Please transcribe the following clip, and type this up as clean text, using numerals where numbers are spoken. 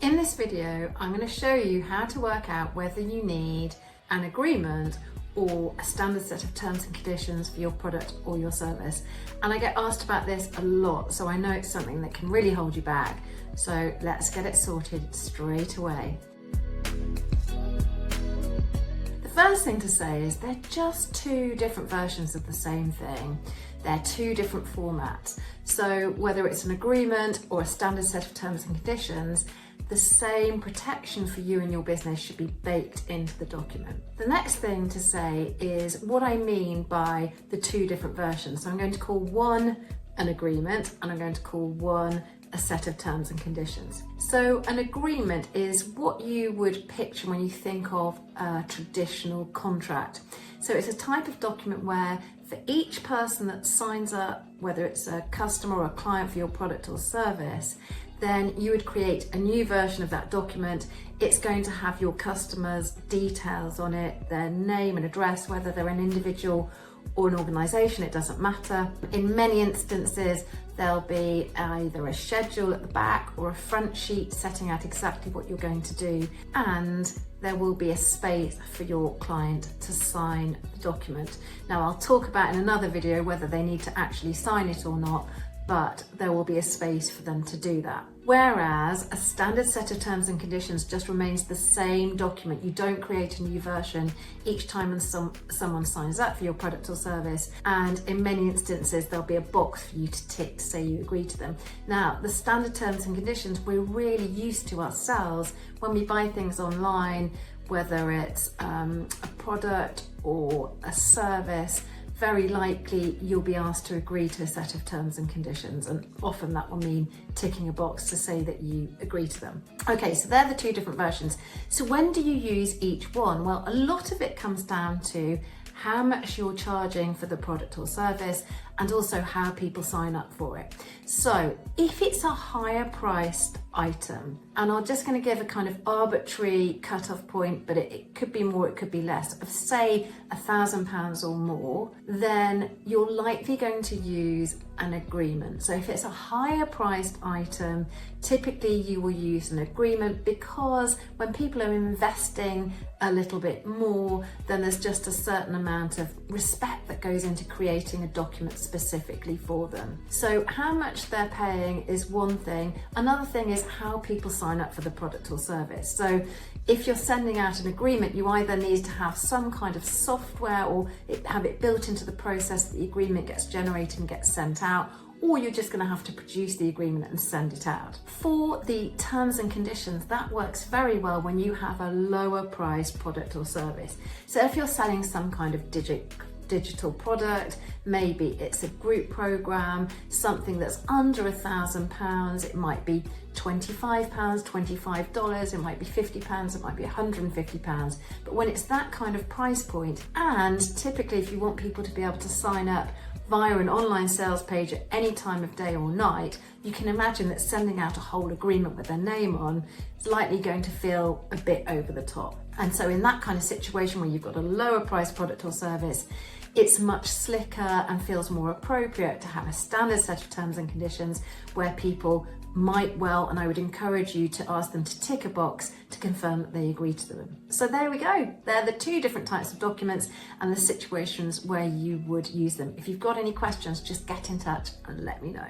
In this video, I'm going to show you how to work out whether you need an agreement or a standard set of terms and conditions for your product or your service. And I get asked about this a lot, so I know it's something that can really hold you back. So let's get it sorted straight away. The first thing to say is they're just two different versions of the same thing. They're two different formats. So whether it's an agreement or a standard set of terms and conditions, the same protection for you and your business should be baked into the document. The next thing to say is what I mean by the two different versions. So I'm going to call one an agreement and I'm going to call one a set of terms and conditions. So an agreement is what you would picture when you think of a traditional contract. So it's a type of document where for each person that signs up, whether it's a customer or a client for your product or service, then you would create a new version of that document. It's going to have your customer's details on it, their name and address, whether they're an individual or an organisation, it doesn't matter. In many instances, there'll be either a schedule at the back or a front sheet setting out exactly what you're going to do, and there will be a space for your client to sign the document. Now, I'll talk about in another video whether they need to actually sign it or not, but there will be a space for them to do that. Whereas a standard set of terms and conditions just remains the same document. You don't create a new version each time when someone signs up for your product or service, and in many instances there'll be a box for you to tick to say you agree to them. Now, the standard terms and conditions we're really used to ourselves when we buy things online, whether it's a product or a service. Very likely you'll be asked to agree to a set of terms and conditions, and often that will mean ticking a box to say that you agree to them. Okay, so they're the two different versions. So when do you use each one? Well, a lot of it comes down to how much you're charging for the product or service, and also how people sign up for it. So if it's a higher priced item, and I'm just going to give a kind of arbitrary cut-off point, but it could be more, it could be less, of say £1,000 or more, then you're likely going to use an agreement. So if it's a higher priced item, typically you will use an agreement, because when people are investing a little bit more, then there's just a certain amount of respect that goes into creating a document specifically for them. So how much they're paying is one thing. Another thing is how people sign up for the product or service. So if you're sending out an agreement, you either need to have some kind of software or have it built into the process that the agreement gets generated and gets sent out, or you're just going to have to produce the agreement and send it out. For the terms and conditions, that works very well when you have a lower priced product or service. So if you're selling some kind of digital product, maybe it's a group program, something that's under £1,000, it might be £25, $25, it might be £50, it might be £150. But when it's that kind of price point, and typically if you want people to be able to sign up via an online sales page at any time of day or night, you can imagine that sending out a whole agreement with their name on is likely going to feel a bit over the top. And so in that kind of situation where you've got a lower price product or service, it's much slicker and feels more appropriate to have a standard set of terms and conditions where people might well, and I would encourage you to ask them to tick a box to confirm that they agree to them. So there we go. They're the two different types of documents and the situations where you would use them. If you've got any questions, just get in touch and let me know.